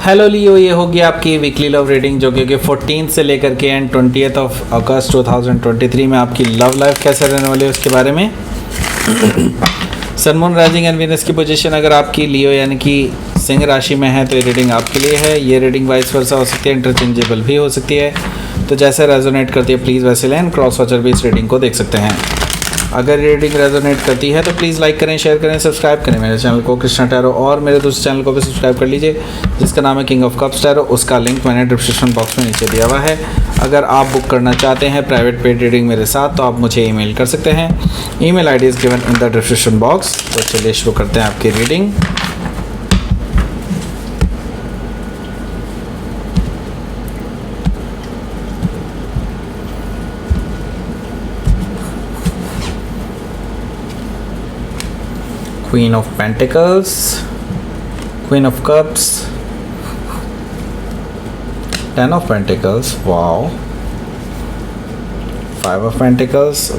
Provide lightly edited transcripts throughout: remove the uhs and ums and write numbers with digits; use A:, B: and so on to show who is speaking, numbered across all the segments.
A: Hello लियो, ये होगी आपकी वीकली लव रीडिंग जो कि 14 से लेकर के एंड 20th ऑफ अगस्त 2023 में आपकी लव लाइफ कैसे रहने वाली है उसके बारे में। Sun moon rising and Venus की पोजीशन अगर आपकी लियो यानी कि सिंह राशि में है तो ये रीडिंग आपके लिए है। ये रीडिंग वाइस वर्सा हो सकती है, इंटरचेंजेबल भी हो सकती है, तो जैसे रेजोनेट करती है प्लीज़ वैसे लें। क्रॉस वॉचर भी इस रीडिंग को देख सकते हैं। अगर रीडिंग रेजोनेट करती है तो प्लीज़ लाइक करें, शेयर करें, सब्सक्राइब करें मेरे चैनल को कृष्णा टैरो, और मेरे दूसरे चैनल को भी सब्सक्राइब कर लीजिए जिसका नाम है किंग ऑफ कप्स टैरो। उसका लिंक मैंने डिस्क्रिप्शन बॉक्स में नीचे दिया हुआ है। अगर आप बुक करना चाहते हैं प्राइवेट पेड रीडिंग मेरे साथ तो आप मुझे ईमेल कर सकते हैं। Email ID is given in the description box. तो चलिए शुरू करते हैं आपकी reading. Queen of Pentacles, Queen of Cups, Ten of Pentacles, wow, Five of Pentacles,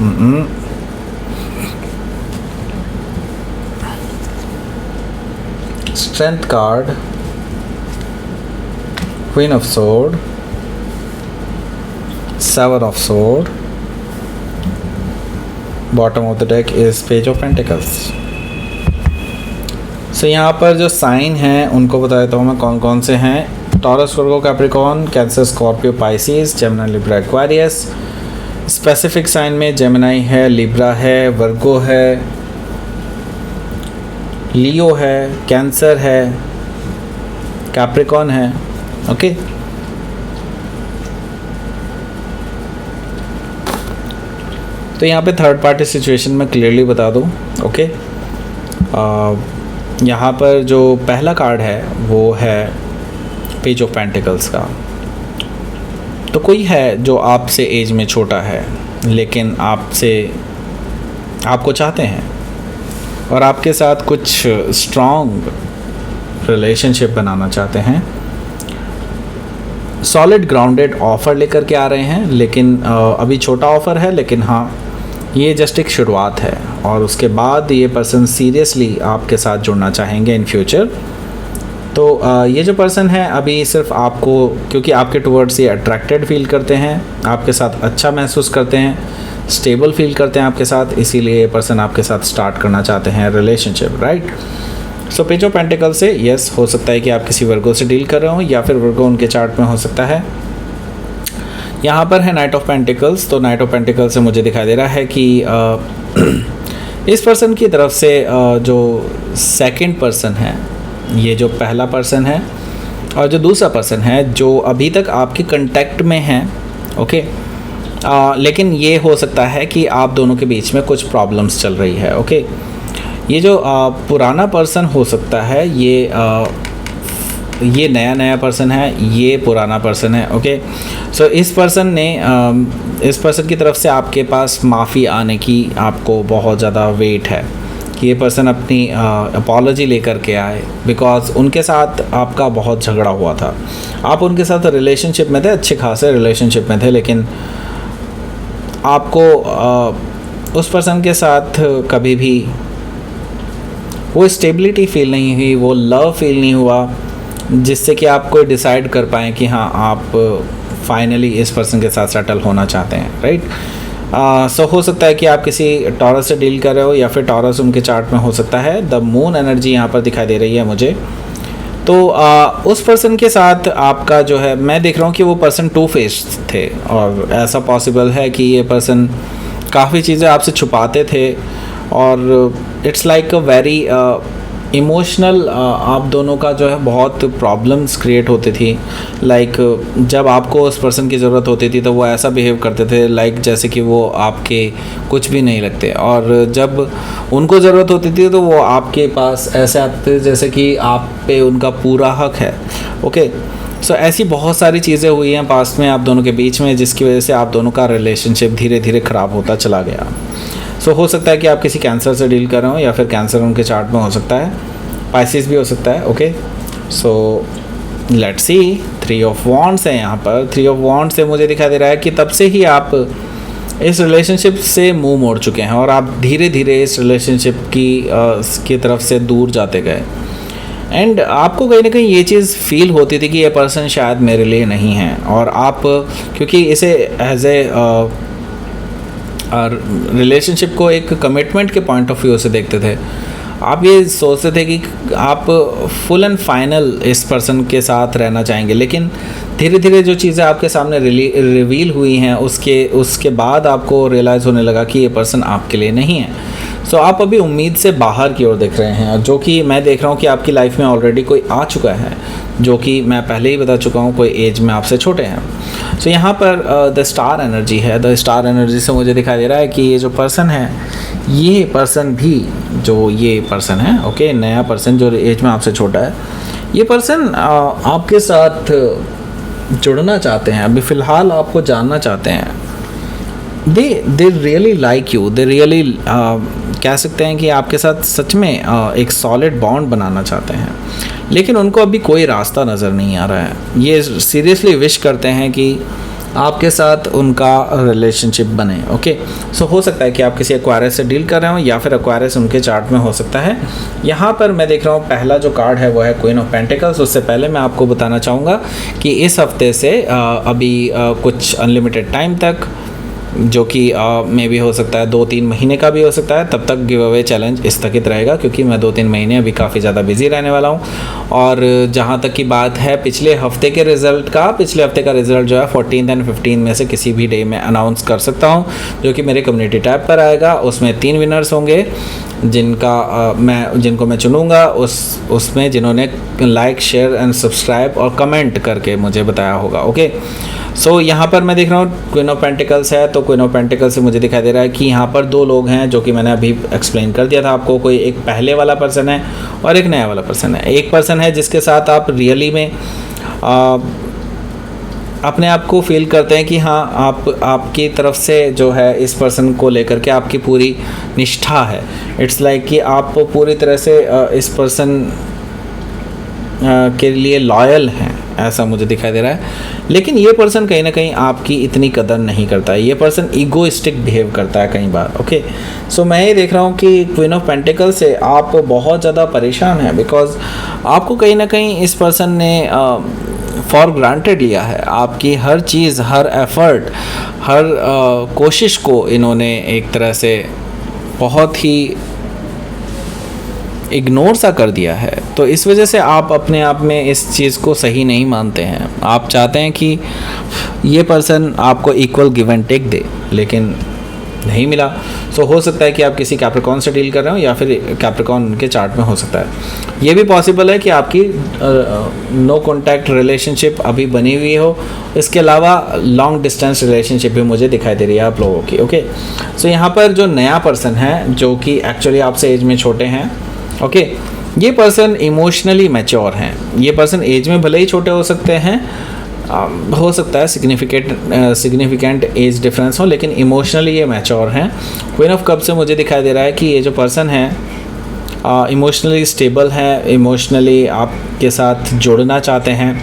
A: Strength card, Queen of Sword, Seven of Sword, bottom of the deck is Page of Pentacles. तो यहाँ पर जो साइन हैं उनको बता देता हूँ मैं कौन कौन से हैं। Taurus, Virgo, Capricorn, Cancer, Scorpio, Pisces, Gemini, Libra, Aquarius. Specific sign में जेमिनी है, लिब्रा है, वर्गो है, लियो है, कैंसर है, कैप्रिकॉर्न है। ओके, तो यहाँ पे थर्ड पार्टी सिचुएशन में क्लियरली बता दूँ। ओके, यहाँ पर जो पहला कार्ड है वो है पेज ऑफ पेंटिकल्स का। तो कोई है जो आपसे एज में छोटा है लेकिन आपको चाहते हैं और आपके साथ कुछ स्ट्रॉन्ग रिलेशनशिप बनाना चाहते हैं। सॉलिड ग्राउंडेड ऑफ़र लेकर के आ रहे हैं, लेकिन अभी छोटा ऑफ़र है, लेकिन हाँ ये जस्ट एक शुरुआत है और उसके बाद ये पर्सन सीरियसली आपके साथ जुड़ना चाहेंगे इन फ्यूचर। तो ये जो पर्सन है अभी सिर्फ आपको, क्योंकि आपके टुवर्ड्स ये अट्रैक्टेड फील करते हैं, आपके साथ अच्छा महसूस करते हैं, स्टेबल फील करते हैं आपके साथ, इसीलिए ये पर्सन आपके साथ स्टार्ट करना चाहते हैं relationship, right. So page of pentacle से यस हो सकता है कि आप किसी वर्गो से डील कर रहे हो या फिर वर्गो उनके चार्ट में हो सकता है। यहाँ पर है नाइट ऑफ पेंटिकल्स। तो नाइट ऑफ पेंटिकल्स से मुझे दिखाई दे रहा है कि इस पर्सन की तरफ से जो सेकंड पर्सन है, ये जो पहला पर्सन है और जो दूसरा पर्सन है जो अभी तक आपके कांटेक्ट में है, ओके, लेकिन ये हो सकता है कि आप दोनों के बीच में कुछ प्रॉब्लम्स चल रही है। ओके, ये जो पुराना पर्सन हो सकता है ये नया पर्सन है, ये पुराना पर्सन है। ओके, सो इस पर्सन की तरफ से आपके पास माफ़ी आने की आपको बहुत ज़्यादा वेट है कि ये पर्सन अपनी अपॉलॉजी लेकर के आए, बिकॉज उनके साथ आपका बहुत झगड़ा हुआ था। आप उनके साथ रिलेशनशिप में थे, अच्छे खासे रिलेशनशिप में थे, लेकिन आपको उस पर्सन के साथ कभी भी वो स्टेबिलिटी फील नहीं हुई, वो लव फील नहीं हुआ जिससे कि आप कोई डिसाइड कर पाएँ कि हाँ आप फाइनली इस पर्सन के साथ सेटल होना चाहते हैं, राइट। सो हो सकता है कि आप किसी टॉरस से डील कर रहे हो या फिर टॉरस उनके चार्ट में हो सकता है। द मून एनर्जी यहाँ पर दिखाई दे रही है मुझे। तो उस पर्सन के साथ आपका जो है, मैं देख रहा हूँ कि वो पर्सन टू फेस्ड थे और ऐसा पॉसिबल है कि ये पर्सन काफ़ी चीज़ें आपसे छुपाते थे और it's like a very emotional आप दोनों का जो है बहुत प्रॉब्लम्स क्रिएट होती थी। लाइक जब आपको उस पर्सन की ज़रूरत होती थी तो वो ऐसा बिहेव करते थे लाइक जैसे कि वो आपके कुछ भी नहीं लगते, और जब उनको ज़रूरत होती थी तो वो आपके पास ऐसे आते थे जैसे कि आप पे उनका पूरा हक है। ओके, सो ऐसी बहुत सारी चीज़ें हुई हैं पास्ट में आप दोनों के बीच में जिसकी वजह से आप दोनों का रिलेशनशिप धीरे धीरे ख़राब होता चला गया। सो हो सकता है कि आप किसी कैंसर से डील कर रहे हो या फिर कैंसर उनके चार्ट में हो सकता है, पाइसिस भी हो सकता है। Okay, so let's see. 3 of wands है यहाँ पर। 3 ऑफ वॉन्ड्स से मुझे दिखाई दे रहा है कि तब से ही आप इस रिलेशनशिप से मुंह मोड़ चुके हैं और आप धीरे धीरे इस रिलेशनशिप की तरफ से दूर जाते गए। एंड आपको कहीं ना कहीं ये चीज़ फील होती थी कि ये पर्सन शायद मेरे लिए नहीं है, और आप क्योंकि इसे एज ए रिलेशनशिप को एक कमिटमेंट के पॉइंट ऑफ व्यू से देखते थे। आप ये सोचते थे कि आप फुल एंड फाइनल इस पर्सन के साथ रहना चाहेंगे, लेकिन धीरे धीरे जो चीज़ें आपके सामने रिवील हुई हैं उसके बाद आपको रियलाइज़ होने लगा कि ये पर्सन आपके लिए नहीं है। सो आप अभी उम्मीद से बाहर की ओर देख रहे हैं, जो कि मैं देख रहा हूँ कि आपकी लाइफ में ऑलरेडी कोई आ चुका है, जो कि मैं पहले ही बता चुका हूँ, कोई एज में आपसे छोटे हैं। सो यहाँ पर द स्टार एनर्जी है। द स्टार एनर्जी से मुझे दिखाई दे रहा है कि ये जो पर्सन है, ये पर्सन भी जो ये पर्सन है, ओके, नया पर्सन जो एज में आपसे छोटा है, ये पर्सन आपके साथ जुड़ना चाहते हैं, अभी फ़िलहाल आपको जानना चाहते हैं। They really like you, they really कह सकते हैं कि आपके साथ सच में एक सॉलिड बॉन्ड बनाना चाहते हैं, लेकिन उनको अभी कोई रास्ता नज़र नहीं आ रहा है। ये सीरियसली विश करते हैं कि आपके साथ उनका रिलेशनशिप बने, ओके। सो हो सकता है कि आप किसी एक्वायरस से डील कर रहे हो, या फिर एक्वायरस उनके चार्ट में हो सकता है। यहाँ पर मैं देख रहा हूँ पहला जो कार्ड है वो है क्वीन ऑफ पेंटिकल्स। उससे पहले मैं आपको बताना चाहूँगा कि इस हफ्ते से अभी कुछ अनलिमिटेड टाइम तक, जो कि मे भी हो सकता है 2-3 महीने का भी हो सकता है, तब तक गिव अवे चैलेंज स्थगित रहेगा, क्योंकि मैं 2-3 महीने अभी काफ़ी ज़्यादा बिजी रहने वाला हूँ। और जहाँ तक की बात है पिछले हफ्ते के रिज़ल्ट का, पिछले हफ्ते का रिज़ल्ट जो है 14 एंड 15 में से किसी भी डे में अनाउंस कर सकता हूँ, जो कि मेरे कम्युनिटी टैब पर आएगा। उसमें 3 विनर्स होंगे जिनको मैं चुनूँगा, उसमें जिन्होंने लाइक, शेयर एंड सब्सक्राइब और कमेंट करके मुझे बताया होगा, ओके। सो यहाँ पर मैं देख रहा हूँ क्वीन ऑफ पेंटिकल्स है, तो क्वीन ऑफ पेंटिकल्स से मुझे दिखाई दे रहा है कि यहाँ पर 2 लोग हैं, जो कि मैंने अभी एक्सप्लेन कर दिया था आपको। कोई एक पहले वाला पर्सन है और एक नया वाला पर्सन है। एक पर्सन है जिसके साथ आप रियली में अपने आप को फील करते हैं कि हाँ, आपकी तरफ से जो है इस पर्सन को लेकर के आपकी पूरी निष्ठा है। इट्स लाइक कि आप पूरी तरह से इस पर्सन के लिए लॉयल हैं, ऐसा मुझे दिखाई दे रहा है। लेकिन ये पर्सन कहीं ना कहीं आपकी इतनी कदर नहीं करता है। ये पर्सन ईगोइस्टिक बिहेव करता है कई बार, ओके। सो मैं ये देख रहा हूँ कि क्वीन ऑफ पेंटिकल से आप बहुत ज़्यादा परेशान हैं, बिकॉज आपको कहीं ना कहीं इस पर्सन ने फॉर ग्रांटेड लिया है। आपकी हर चीज़, हर एफर्ट, हर कोशिश को इन्होंने एक तरह से बहुत ही इग्नोर सा कर दिया है। तो इस वजह से आप अपने आप में इस चीज़ को सही नहीं मानते हैं। आप चाहते हैं कि ये पर्सन आपको इक्वल गिव एंड टेक दे, लेकिन नहीं मिला। सो हो सकता है कि आप किसी कैप्रिकॉर्न से डील कर रहे हो, या फिर कैप्रिकॉर्न उनके चार्ट में हो सकता है। ये भी पॉसिबल है कि आपकी नो कॉन्टैक्ट रिलेशनशिप अभी बनी हुई हो। इसके अलावा लॉन्ग डिस्टेंस रिलेशनशिप भी मुझे दिखाई दे रही है आप लोगों की, ओके। सो यहाँ पर जो नया पर्सन है, जो कि एक्चुअली आपसे एज में छोटे हैं, ओके, ये पर्सन इमोशनली मैच्योर हैं। ये पर्सन एज में भले ही छोटे हो सकते हैं, हो सकता है सिग्निफिकेंट एज डिफरेंस हो, लेकिन इमोशनली ये मैच्योर हैं। क्वीन ऑफ कप से मुझे दिखाई दे रहा है कि ये जो पर्सन है इमोशनली स्टेबल है, इमोशनली आपके साथ जुड़ना चाहते हैं,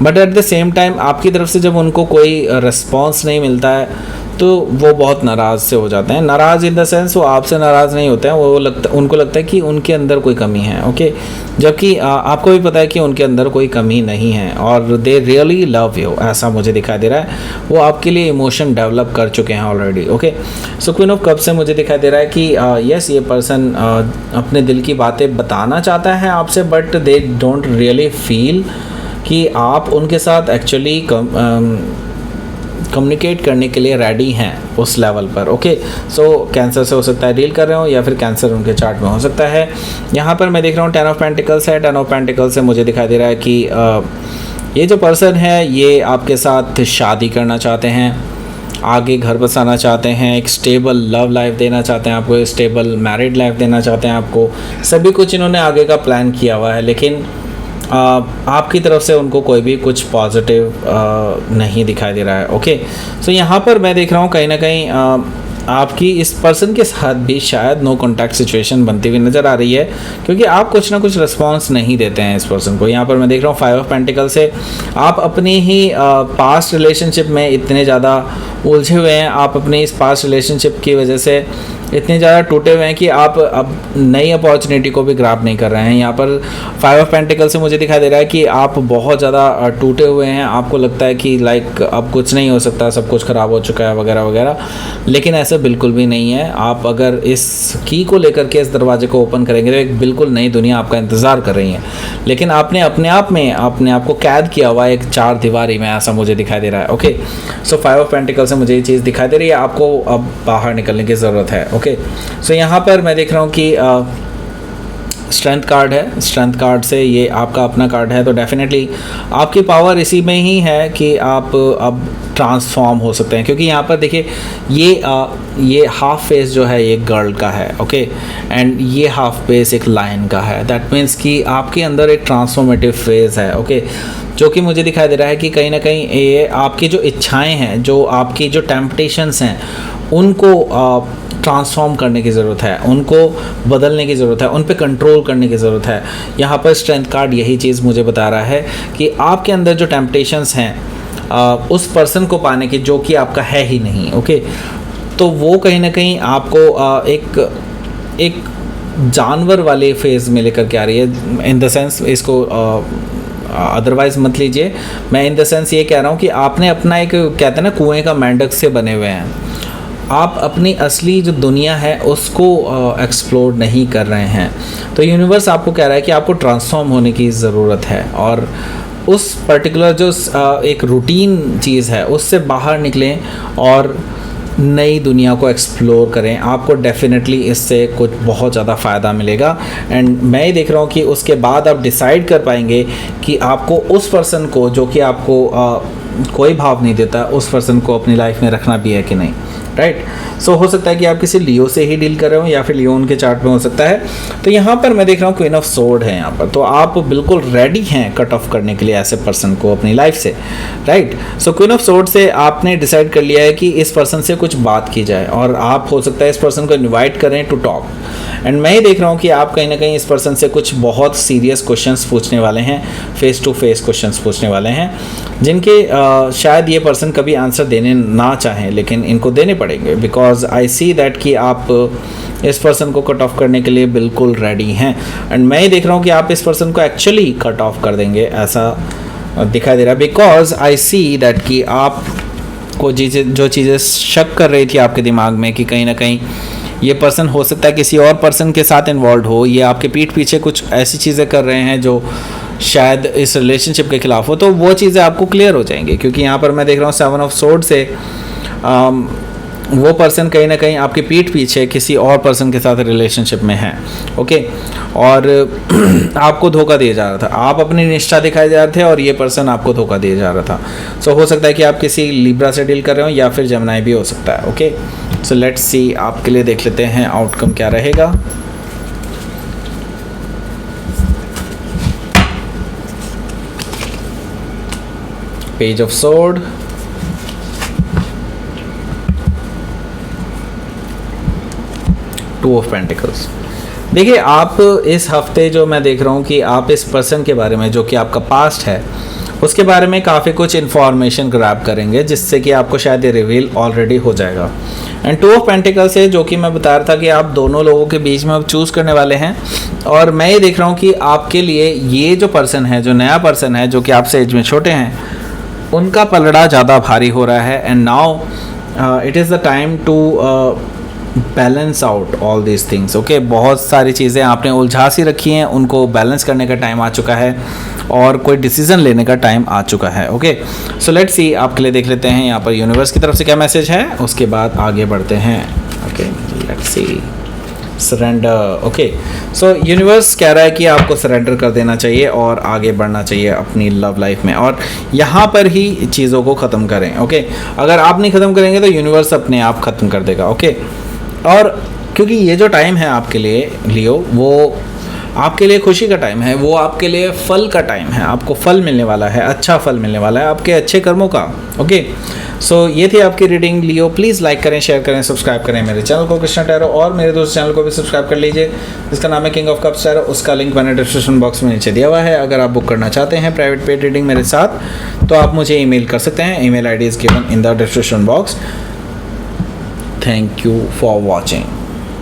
A: but at the same time आपकी तरफ से जब उनको कोई रिस्पॉन्स नहीं मिलता है तो वो बहुत नाराज़ से हो जाते हैं। नाराज़ इन द सेंस वो आपसे नाराज़ नहीं होते हैं, उनको लगता है कि उनके अंदर कोई कमी है, ओके। जबकि आपको भी पता है कि उनके अंदर कोई कमी नहीं है, और दे रियली लव यू, ऐसा मुझे दिखाई दे रहा है। वो आपके लिए इमोशन डेवलप कर चुके हैं already, okay. So queen of cup से मुझे दिखाई दे रहा है कि यस, ये पर्सन अपने दिल की बातें बताना चाहता है आपसे, but they don't really feel कि आप उनके साथ एक्चुअली कम्युनिकेट करने के लिए रेडी हैं उस लेवल पर, ओके। सो कैंसर से हो सकता है डील कर रहे हो, या फिर कैंसर उनके चार्ट में हो सकता है। यहाँ पर मैं देख रहा हूँ 10 ऑफ पेंटिकल्स है। 10 ऑफ पेंटिकल्स से मुझे दिखाई दे रहा है कि ये जो पर्सन है ये आपके साथ शादी करना चाहते हैं, आगे घर बसाना चाहते हैं, एक स्टेबल लव लाइफ देना चाहते हैं आपको, स्टेबल मैरिड लाइफ देना चाहते हैं आपको। सभी कुछ इन्होंने आगे का प्लान किया हुआ है, लेकिन आपकी तरफ से उनको कोई भी कुछ पॉजिटिव नहीं दिखाई दे रहा है, ओके। सो यहाँ पर मैं देख रहा हूँ कहीं ना कहीं आपकी इस पर्सन के साथ भी शायद नो कॉन्टैक्ट सिचुएशन बनती हुई नज़र आ रही है, क्योंकि आप कुछ ना कुछ रिस्पॉन्स नहीं देते हैं इस पर्सन को। यहाँ पर मैं देख रहा हूँ 5 ऑफ पेंटिकल से आप अपनी ही पास्ट रिलेशनशिप में इतने ज़्यादा उलझे हुए हैं। आप अपनी इस पास्ट रिलेशनशिप की वजह से इतने ज़्यादा टूटे हुए हैं कि आप अब नई अपॉर्चुनिटी को भी ग्रैब नहीं कर रहे हैं। यहाँ पर 5 ऑफ पेंटिकल से मुझे दिखाई दे रहा है कि आप बहुत ज़्यादा टूटे हुए हैं, आपको लगता है कि लाइक अब कुछ नहीं हो सकता, सब कुछ ख़राब हो चुका है वगैरह वगैरह, लेकिन ऐसा बिल्कुल भी नहीं है। आप अगर इस की को लेकर के इस दरवाजे को ओपन करेंगे तो एक बिल्कुल नई दुनिया आपका इंतज़ार कर रही है, लेकिन आपने अपने आप को कैद किया हुआ है एक 4 दीवारी में, ऐसा मुझे दिखाई दे रहा है। ओके, सो 5 ऑफ पेंटिकल से मुझे ये चीज़ दिखाई दे रही है, आपको अब बाहर निकलने की ज़रूरत है। ओके, सो यहाँ पर मैं देख रहा हूँ कि स्ट्रेंथ कार्ड है, स्ट्रेंथ कार्ड से ये आपका अपना कार्ड है, तो डेफिनेटली आपकी पावर इसी में ही है कि आप अब ट्रांसफॉर्म हो सकते हैं, क्योंकि यहाँ पर देखिए ये हाफ फेस जो है ये गर्ल का है, ओके, एंड ये हाफ फेस एक लायन का है। दैट मीन्स कि आपके अंदर एक ट्रांसफॉर्मेटिव फेज़ है, ओके, जो कि मुझे दिखाई दे रहा है कि कहीं ना कहीं ये आपकी जो इच्छाएं हैं, जो आपकी जो टेम्पटेशंस हैं, उनको ट्रांसफॉर्म करने की ज़रूरत है, उनको बदलने की ज़रूरत है, उन पे कंट्रोल करने की ज़रूरत है। यहाँ पर स्ट्रेंथ कार्ड यही चीज़ मुझे बता रहा है कि आपके अंदर जो टेम्पटेशंस हैं उस पर्सन को पाने की जो कि आपका है ही नहीं, ओके, तो वो कहीं ना कहीं आपको एक जानवर वाले फेज़ में लेकर के आ रही है। इन द सेंस इसको अदरवाइज़ मत लीजिए, मैं इन द सेंस ये कह रहा हूँ कि आपने अपना एक कहते हैं ना कुएं का मेंढक से बने हुए हैं, आप अपनी असली जो दुनिया है उसको एक्सप्लोर नहीं कर रहे हैं। तो यूनिवर्स आपको कह रहा है कि आपको ट्रांसफॉर्म होने की ज़रूरत है और उस पर्टिकुलर जो एक रूटीन चीज़ है उससे बाहर निकलें और नई दुनिया को एक्सप्लोर करें। आपको डेफिनेटली इससे कुछ बहुत ज़्यादा फ़ायदा मिलेगा। एंड मैं ये देख रहा हूँ कि उसके बाद आप डिसाइड कर पाएंगे कि आपको उस पर्सन को जो कि आपको कोई भाव नहीं देता, उस पर्सन को अपनी लाइफ में रखना भी है कि नहीं, राइट। सो हो सकता है कि आप किसी लियो से ही डील कर रहे हो या फिर लियो उनके चार्ट में हो सकता है। तो यहाँ पर मैं देख रहा हूँ क्वीन ऑफ सोर्ड है यहाँ पर, तो आप बिल्कुल रेडी हैं कट ऑफ करने के लिए ऐसे पर्सन को अपनी लाइफ से, right. So queen of sword से आपने डिसाइड कर लिया है कि इस पर्सन से कुछ बात की जाए और आप हो सकता है इस पर्सन को इन्वाइट करें टू टॉक। एंड मैं ही देख रहा हूँ कि आप कहीं ना कहीं इस पर्सन से कुछ बहुत सीरियस क्वेश्चंस पूछने वाले हैं, फेस टू फेस क्वेश्चंस पूछने वाले हैं, जिनके शायद ये पर्सन कभी आंसर देने ना चाहें लेकिन इनको देने पड़ेंगे, बिकॉज आई सी दैट कि आप इस पर्सन को कट ऑफ करने के लिए बिल्कुल रेडी हैं। एंड मैं ही देख रहा हूँ कि आप इस पर्सन को एक्चुअली कट ऑफ कर देंगे, ऐसा दिखाई दे रहा है, बिकॉज आई सी दैट कि आप को जो चीज़ें शक कर रही थी आपके दिमाग में कि कहीं ना कहीं ये पर्सन हो सकता है किसी और पर्सन के साथ इन्वॉल्व हो, ये आपके पीठ पीछे कुछ ऐसी चीज़ें कर रहे हैं जो शायद इस रिलेशनशिप के खिलाफ हो, तो वो चीज़ें आपको क्लियर हो जाएंगी। क्योंकि यहाँ पर मैं देख रहा हूँ 7 ऑफ सोर्ड से वो पर्सन कहीं ना कहीं आपके पीठ पीछे किसी और पर्सन के साथ रिलेशनशिप में है, ओके, और आपको धोखा दिया जा रहा था, आप अपनी निष्ठा दिखाए जा रहे थे और ये पर्सन आपको धोखा दिया जा रहा था। सो हो सकता है कि आप किसी लिब्रा से डील कर रहे हो या फिर जेमिनी भी हो सकता है, ओके। सो लेट्स सी, आपके लिए देख लेते हैं आउटकम क्या रहेगा। Page of sword, two of pentacles. देखिए आप इस हफ्ते जो मैं देख रहा हूँ कि आप इस पर्सन के बारे में जो कि आपका पास्ट है उसके बारे में काफ़ी कुछ इन्फॉर्मेशन ग्रैब करेंगे, जिससे कि आपको शायद ये रिवील ऑलरेडी हो जाएगा। एंड 2 ऑफ पेंटिकल्स है जो कि मैं बता रहा था कि आप दोनों लोगों के बीच में अब चूज़ करने वाले हैं, और मैं ये देख रहा हूँ कि आपके लिए ये जो पर्सन है, जो नया पर्सन है जो कि आपसे एज में छोटे हैं, उनका पलड़ा ज़्यादा भारी हो रहा है। And now it is the time to balance out all these things, okay. बहुत सारी चीज़ें आपने उलझा सी रखी हैं, उनको बैलेंस करने का टाइम आ चुका है और कोई डिसीजन लेने का टाइम आ चुका है, ओके। सो लेट्स सी, आपके लिए देख लेते हैं यहाँ पर यूनिवर्स की तरफ से क्या मैसेज है, उसके बाद आगे बढ़ते हैं, okay. Let's see, surrender, okay. So universe कह रहा है कि आपको सरेंडर कर देना चाहिए और आगे बढ़ना चाहिए अपनी लव लाइफ में, और यहाँ पर ही चीज़ों को ख़त्म करें, ओके। अगर आप नहीं ख़त्म करेंगे तो यूनिवर्स अपने आप ख़त्म कर देगा, ओके। और क्योंकि ये जो टाइम है आपके लिए लियो, वो आपके लिए खुशी का टाइम है, वो आपके लिए फल का टाइम है, आपको फल मिलने वाला है, अच्छा फल मिलने वाला है आपके अच्छे कर्मों का, ओके। सो ये थी आपकी रीडिंग लियो। प्लीज़ लाइक करें, शेयर करें, सब्सक्राइब करें मेरे चैनल को कृष्णा टैरो, और मेरे दोस्त चैनल को भी सब्सक्राइब कर लीजिए जिसका नाम है किंग ऑफ कप्स टैरो। उसका लिंक मैंने डिस्क्रिप्शन बॉक्स में नीचे दिया हुआ है। अगर आप बुक करना चाहते हैं प्राइवेट पेड रीडिंग मेरे साथ तो आप मुझे ईमेल कर सकते हैं। Email ID is given in the description box. Thank you for watching.